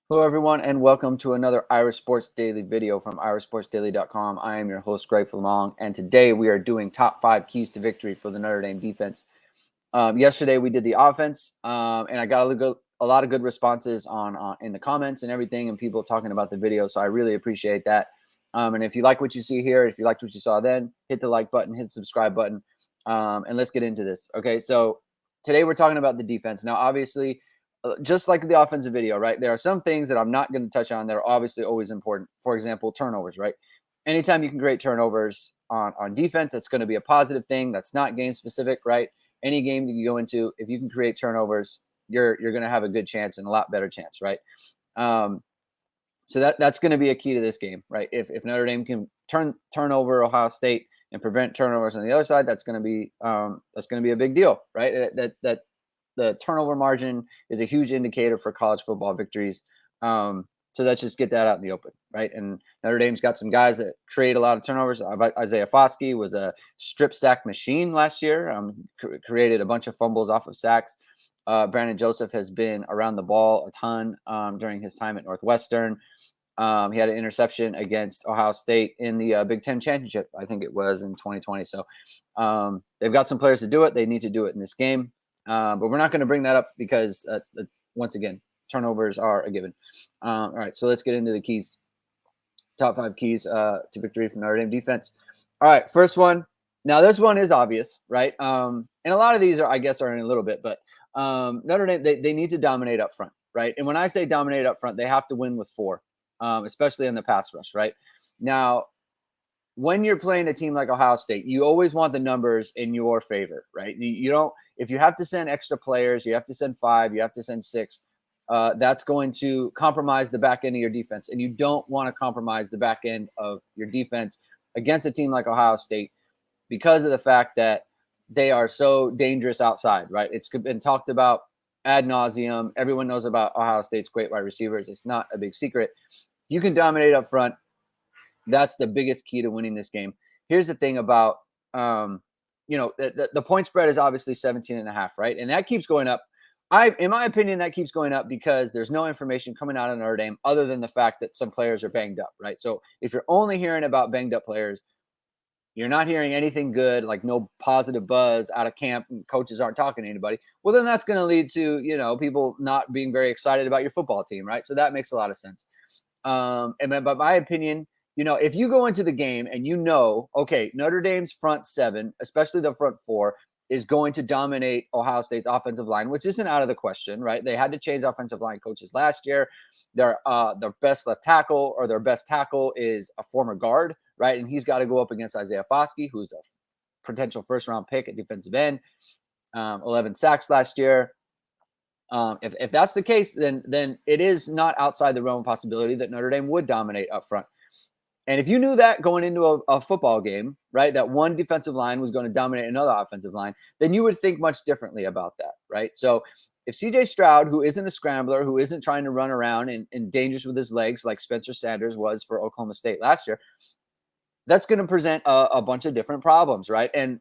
Hello, everyone, and welcome to another Irish Sports Daily video from irishsportsdaily.com. I am your host, Greg Flamong, and today we are doing top 5 keys to victory for the Notre Dame defense. Yesterday we did the offense, and I got a lot of good responses on in the comments and everything, and people talking about the video. So I really appreciate that. And if you like what you see here, if you liked what you saw then, hit the like button, hit the subscribe button, and let's get into this. Okay, so today we're talking about the defense. Now, obviously, just like the offensive video, right? There are some things that I'm not going to touch on that are obviously always important. For example, turnovers, right? Anytime you can create turnovers on defense, that's going to be a positive thing. That's not game specific, right? Any game that you go into, if you can create turnovers, you're going to have a good chance and a lot better chance, right? Um, so that's going to be a key to this game, right? If Notre Dame can turn over Ohio State and prevent turnovers on the other side, that's going to be a big deal, right? That the turnover margin is a huge indicator for college football victories. So let's just get that out in the open, right? And Notre Dame's got some guys that create a lot of turnovers. Isaiah Foskey was a strip sack machine last year. Created a bunch of fumbles off of sacks. Brandon Joseph has been around the ball a ton during his time at Northwestern. He had an interception against Ohio State in the Big Ten championship. I think it was in 2020. So they've got some players to do it. They need to do it in this game. But we're not going to bring that up because, once again, turnovers are a given. All right, so let's get into the keys. Top 5 keys to victory from Notre Dame defense. All right, first one. Now, this one is obvious, right? And a lot of these are in a little bit, but Notre Dame, they need to dominate up front, right? And when I say dominate up front, they have to win with 4, especially in the pass rush, right? Now, when you're playing a team like Ohio State, you always want the numbers in your favor, right? You don't, if you have to send extra players, you have to send 5, you have to send 6. That's going to compromise the back end of your defense. And you don't want to compromise the back end of your defense against a team like Ohio State because of the fact that they are so dangerous outside, right? It's been talked about ad nauseum. Everyone knows about Ohio State's great wide receivers. It's not a big secret. You can dominate up front. That's the biggest key to winning this game. Here's the thing about, the point spread is obviously 17.5, right? And that keeps going up. In my opinion, that keeps going up because there's no information coming out of Notre Dame other than the fact that some players are banged up, right? So if you're only hearing about banged up players, you're not hearing anything good, like no positive buzz out of camp and coaches aren't talking to anybody. Well, then that's going to lead to, people not being very excited about your football team, right? So that makes a lot of sense. But my opinion, if you go into the game and okay, Notre Dame's front 7, especially the front 4, is going to dominate Ohio State's offensive line, which isn't out of the question, right? They had to change offensive line coaches last year. Their best left tackle or their best tackle is a former guard, right? And he's got to go up against Isaiah Foskey, who's a potential first-round pick at defensive end, 11 sacks last year. If that's the case, then it is not outside the realm of possibility that Notre Dame would dominate up front. And if you knew that going into a football game, right, that one defensive line was going to dominate another offensive line, then you would think much differently about that, right? So if CJ Stroud, who isn't a scrambler, who isn't trying to run around and dangerous with his legs like Spencer Sanders was for Oklahoma State last year, that's going to present a bunch of different problems, right? And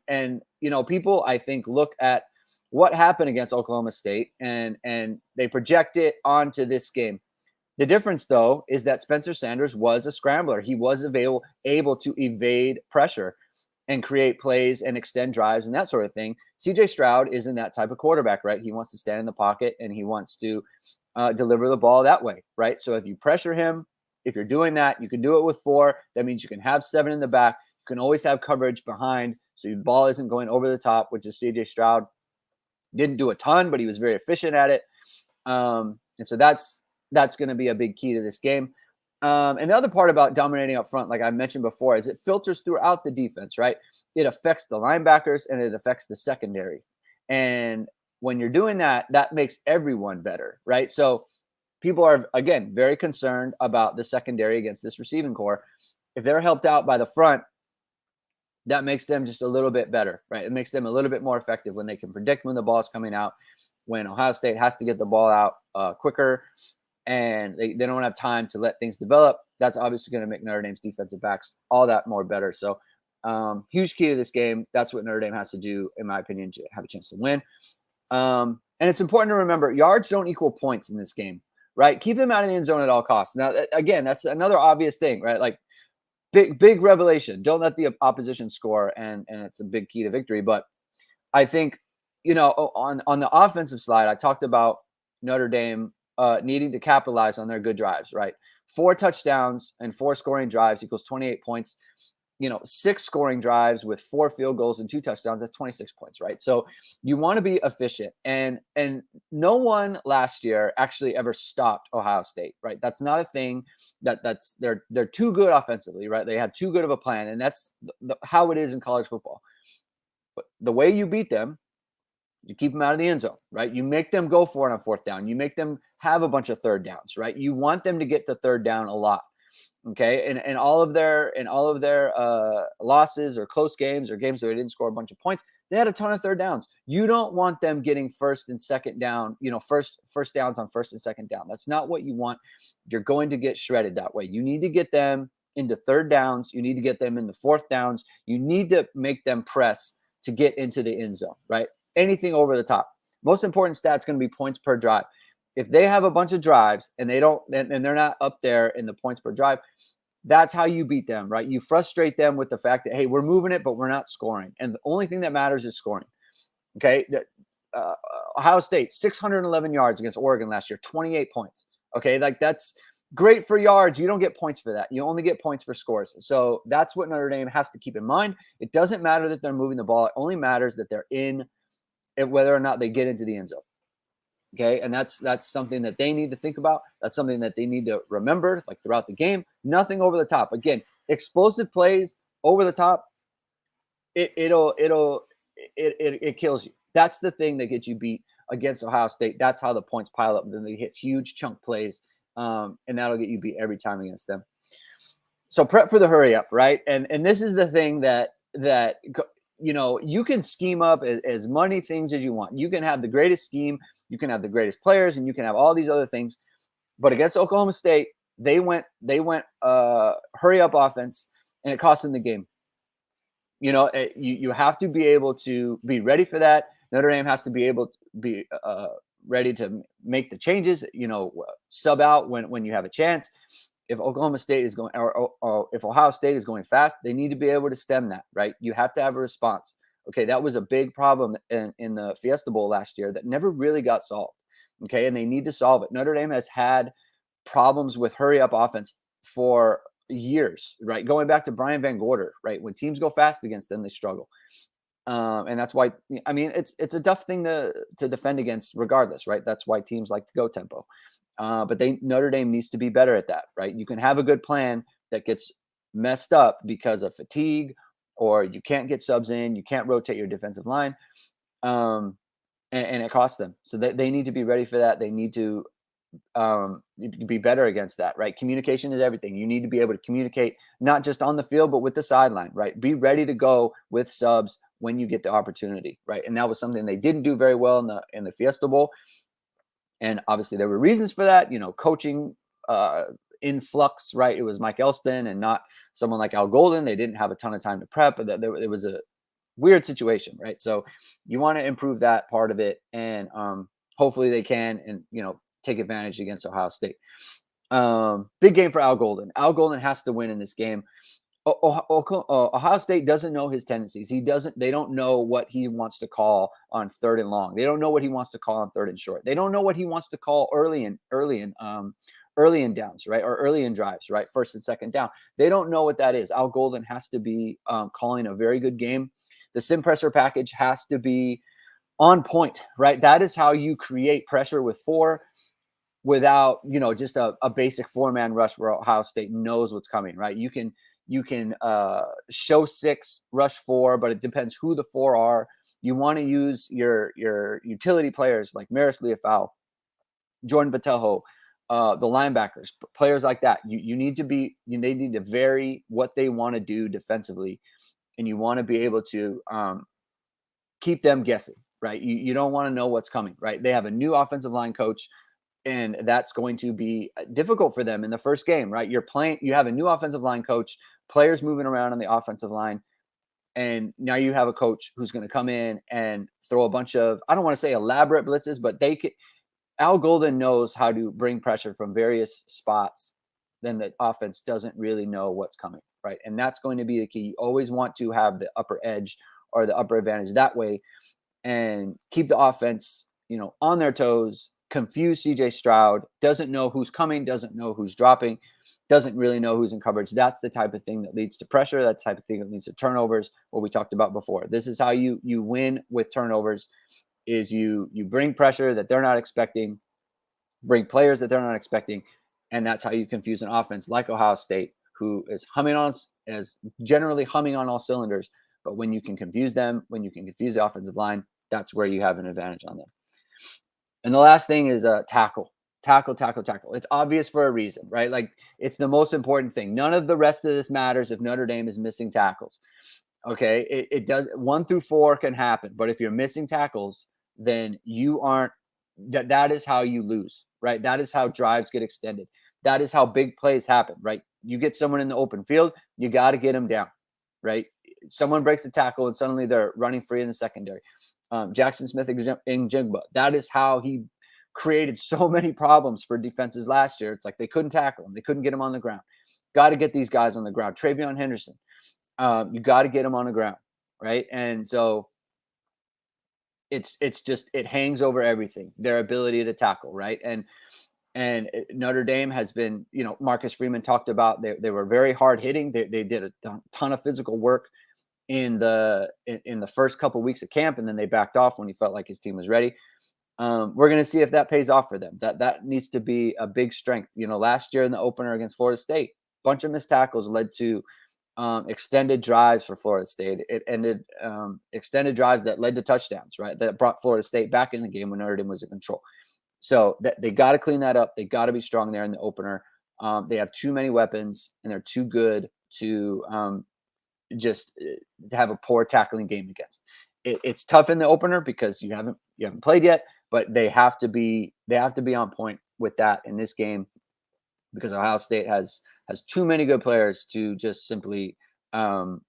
people, I think, look at what happened against Oklahoma State and they project it onto this game. The difference, though, is that Spencer Sanders was a scrambler. He was able to evade pressure and create plays and extend drives and that sort of thing. CJ Stroud isn't that type of quarterback, right? He wants to stand in the pocket and he wants to deliver the ball that way, right? So if you pressure him, if you're doing that, you can do it with 4. That means you can have 7 in the back. You can always have coverage behind so your ball isn't going over the top, which is CJ Stroud. Didn't do a ton, but he was very efficient at it. And so that's going to be a big key to this game. And the other part about dominating up front, like I mentioned before, is it filters throughout the defense, right? It affects the linebackers and it affects the secondary. And when you're doing that, that makes everyone better, right? So people are, again, very concerned about the secondary against this receiving core. If they're helped out by the front, that makes them just a little bit better, right? It makes them a little bit more effective when they can predict when the ball is coming out, when Ohio State has to get the ball out quicker, and they don't have time to let things develop. That's obviously going to make Notre Dame's defensive backs all that more better. So huge key to this game. That's what Notre Dame has to do, in my opinion, to have a chance to win. And it's important to remember yards don't equal points in this game. right? Keep them out of the end zone at all costs. Now, again, that's another obvious thing, right? Like big revelation. Don't let the opposition score, and it's a big key to victory. But I think, on the offensive side, I talked about Notre Dame needing to capitalize on their good drives, right? 4 touchdowns and 4 scoring drives equals 28 points. 6 scoring drives with 4 field goals and 2 touchdowns, that's 26 points, right? So you want to be efficient. And no one last year actually ever stopped Ohio State, right? That's not a thing. They're too good offensively, right? They have too good of a plan, and that's how it is in college football. But the way you beat them, you keep them out of the end zone, right? You make them go for it on 4th down. You make them have a bunch of 3rd downs, right? You want them to get to 3rd down a lot. Okay, and all of their losses or close games or games where they didn't score a bunch of points, they had a ton of 3rd downs. You don't want them getting 1st and 2nd down, first downs on 1st and 2nd down. That's not what you want. You're going to get shredded that way. You need to get them into 3rd downs. You need to get them into 4th downs. You need to make them press to get into the end zone, right? Anything over the top. Most important stat is going to be points per drive. If they have a bunch of drives and they're not up there in the points per drive, that's how you beat them, right? You frustrate them with the fact that, hey, we're moving it, but we're not scoring. And the only thing that matters is scoring. Okay. Ohio State, 611 yards against Oregon last year, 28 points. Okay. Like, that's great for yards. You don't get points for that. You only get points for scores. So that's what Notre Dame has to keep in mind. It doesn't matter that they're moving the ball. It only matters that they're in it, whether or not they get into the end zone. Okay, and that's something that they need to think about. That's something that they need to remember, like throughout the game. Nothing over the top. Again, explosive plays over the top, it kills you. That's the thing that gets you beat against Ohio State. That's how the points pile up. Then they hit huge chunk plays, and that'll get you beat every time against them. So prep for the hurry up, right? And this is the thing that you can scheme up as many things as you want. You can have the greatest scheme, you can have the greatest players, and you can have all these other things. But against Oklahoma State, they went hurry up offense, and it cost them the game. You have to be able to be ready for that. Notre Dame has to be able to be ready to make the changes. Sub out when you have a chance. If Oklahoma State is going, or if Ohio State is going fast, they need to be able to stem that, right? You have to have a response. Okay, that was a big problem in the Fiesta Bowl last year that never really got solved. Okay, and they need to solve it. Notre Dame has had problems with hurry up offense for years, right? Going back to Brian Van Gorder, right? When teams go fast against them, they struggle. And that's why, I mean, it's a tough thing to defend against regardless, right? That's why teams like to go tempo. But Notre Dame needs to be better at that, right? You can have a good plan that gets messed up because of fatigue, or you can't get subs in, you can't rotate your defensive line, and it costs them. So they need to be ready for that. They need to be better against that, right? Communication is everything. You need to be able to communicate not just on the field, but with the sideline, right? Be ready to go with subs when you get the opportunity, right? And that was something they didn't do very well in the Fiesta Bowl. And obviously there were reasons for that, coaching influx, right? It was Mike Elston and not someone like Al Golden. They didn't have a ton of time to prep, but it was a weird situation, right? So you want to improve that part of it, and hopefully they can, and take advantage against Ohio State. Big game for Al Golden. Al Golden has to win in this game. Ohio State doesn't know his tendencies. They don't know what he wants to call on 3rd and long. They don't know what he wants to call on 3rd and short. They don't know what he wants to call early in downs, right? Or early in drives, right? 1st and 2nd down. They don't know what that is. Al Golden has to be calling a very good game. The sim pressure package has to be on point, right? That is how you create pressure with 4 without, just a basic 4-man rush where Ohio State knows what's coming, right? You can show 6, rush 4, but it depends who the 4 are. You want to use your utility players like Maris Liufau, Jordan Botelho, the linebackers, players like that. They need to vary what they want to do defensively, and you want to be able to keep them guessing, right? You don't want to know what's coming, right? They have a new offensive line coach, and that's going to be difficult for them in the first game, right? You have a new offensive line coach, players moving around on the offensive line, and now you have a coach who's going to come in and throw a bunch of, I don't want to say elaborate blitzes, but Al Golden knows how to bring pressure from various spots. Then the offense doesn't really know what's coming, right? And that's going to be the key. You always want to have the upper edge or the upper advantage that way, and keep the offense, on their toes. Confuse CJ Stroud, doesn't know who's coming, doesn't know who's dropping, doesn't really know who's in coverage. That's the type of thing that leads to pressure. That's the type of thing that leads to turnovers, what we talked about before. This is how you win with turnovers, is you bring pressure that they're not expecting, bring players that they're not expecting, and that's how you confuse an offense like Ohio State, who is generally humming on all cylinders. But when you can confuse them, when you can confuse the offensive line, that's where you have an advantage on them. And the last thing is tackle. It's obvious for a reason, right? Like, it's the most important thing. None of the rest of this matters if Notre Dame is missing tackles. Okay, it does. 1 through 4 can happen, but if you're missing tackles, then you aren't. That is how you lose, right? That is how drives get extended. That is how big plays happen, right? You get someone in the open field, you got to get them down, right? Someone breaks a tackle and suddenly they're running free in the secondary. Jackson Smith-Njigba, that is how he created so many problems for defenses last year. It's like they couldn't tackle him, they couldn't get him on the ground. Got to get these guys on the ground. Travion Henderson, you got to get them on the ground, right? And so it's just, it hangs over everything, their ability to tackle, right? And Notre Dame has been, Marcus Freeman talked about they were very hard hitting. They did a ton of physical work in the first couple of weeks of camp, and then they backed off when he felt like his team was ready. We're going to see if that pays off for them. That needs to be a big strength. Last year in the opener against Florida State, bunch of missed tackles led to extended drives for Florida State. It ended extended drives that led to touchdowns, right? That brought Florida State back in the game when Notre Dame was in control. So they got to clean that up. They got to be strong there in the opener. They have too many weapons, and they're too good to just have a poor tackling game against. It's tough in the opener because you haven't played yet, but they have to be on point with that in this game, because Ohio State has too many good players to just simply, too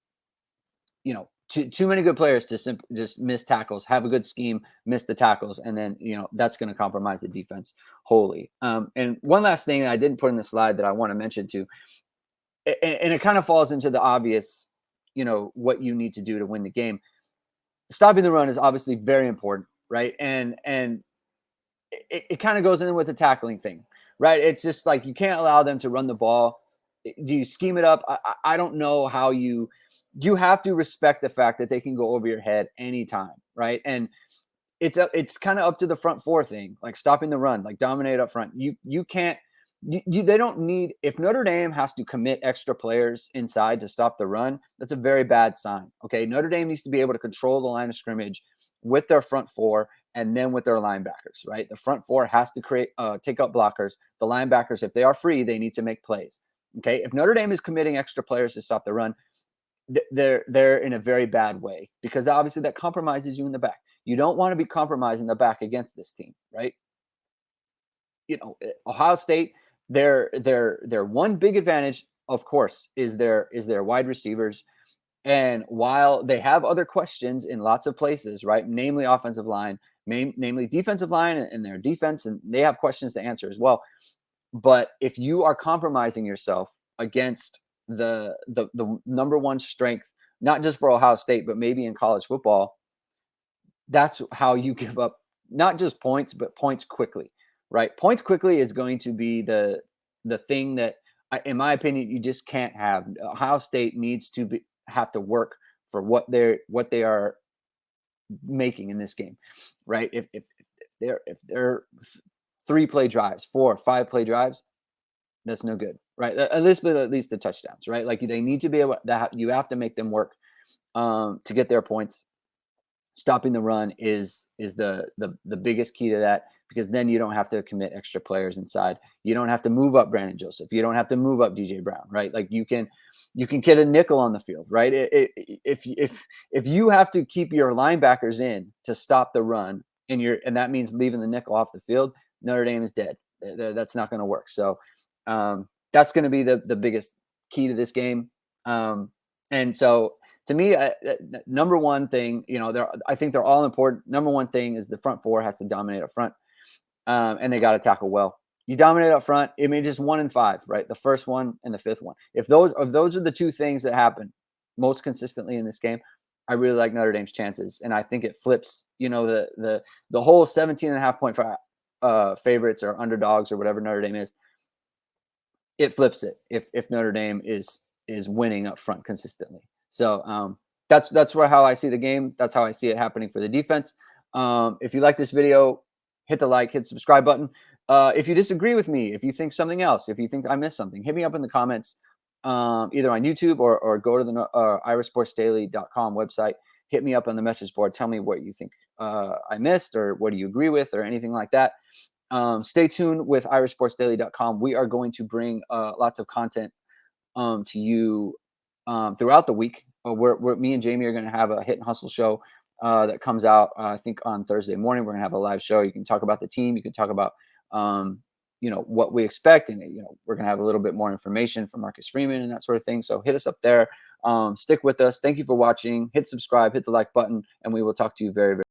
many good players to simply just miss tackles, have a good scheme, miss the tackles, and then that's going to compromise the defense wholly. And one last thing I didn't put in the slide that I want to mention too, and it kind of falls into the obvious, what you need to do to win the game. Stopping the run is obviously very important, right? And it kind of goes in with the tackling thing, right? It's just like, you can't allow them to run the ball. Do you scheme it up? I don't know how you have to respect the fact that they can go over your head anytime, right? And it's kind of up to the front four thing, like stopping the run, like dominate up front. You can't. They don't need, if Notre Dame has to commit extra players inside to stop the run, that's a very bad sign. Okay, Notre Dame needs to be able to control the line of scrimmage with their front four and then with their linebackers, right? The front four has to take up blockers. The linebackers, if they are free, they need to make plays. Okay, if Notre Dame is committing extra players to stop the run, they're in a very bad way, because obviously that compromises you in the back. You don't want to be compromised in the back against this team, right? Ohio State, their one big advantage, of course, is their wide receivers. And while they have other questions in lots of places, right, namely offensive line, namely defensive line and their defense, and they have questions to answer as well. But if you are compromising yourself against the number one strength, not just for Ohio State, but maybe in college football, that's how you give up not just points, but points quickly, right? Points quickly is going to be the thing that, in my opinion, you just can't have. Ohio State needs to have to work for what they are making in this game, right? If they're 3-play drives, 4 or 5-play drives, that's no good, right? At least the touchdowns, right? Like, they need to be able to you have to make them work to get their points. Stopping the run is the biggest key to that, because then you don't have to commit extra players inside. You don't have to move up Brandon Joseph. You don't have to move up DJ Brown, right? Like, you can get a nickel on the field, right? If you have to keep your linebackers in to stop the run, and that means leaving the nickel off the field, Notre Dame is dead. That's not going to work. So that's going to be the biggest key to this game. And so, to me, number one thing, I think they're all important. Number one thing is the front four has to dominate up front. and they got to tackle well. You dominate up front. It may just 1 and 5, right? The first one and the fifth one. If those are the two things that happen most consistently in this game, I really like Notre Dame's chances, and I think it flips. The whole 17.5 point favorites or underdogs or whatever Notre Dame is. It flips it if Notre Dame is winning up front consistently. So that's how I see the game. That's how I see it happening for the defense. If you like this video, hit the like, hit the subscribe button. If you disagree with me, if you think something else, if you think I missed something, hit me up in the comments, either on YouTube or go to the irasportsdaily.com website. Hit me up on the message board. Tell me what you think I missed, or what do you agree with, or anything like that. Stay tuned with irasportsdaily.com. We are going to bring lots of content to you throughout the week. Me and Jamie are going to have a Hit and Hustle show that comes out, I think, on Thursday morning. We're going to have a live show. You can talk about the team. You can talk about, what we expect. And, we're going to have a little bit more information from Marcus Freeman and that sort of thing. So hit us up there. Stick with us. Thank you for watching. Hit subscribe, hit the like button, and we will talk to you very, very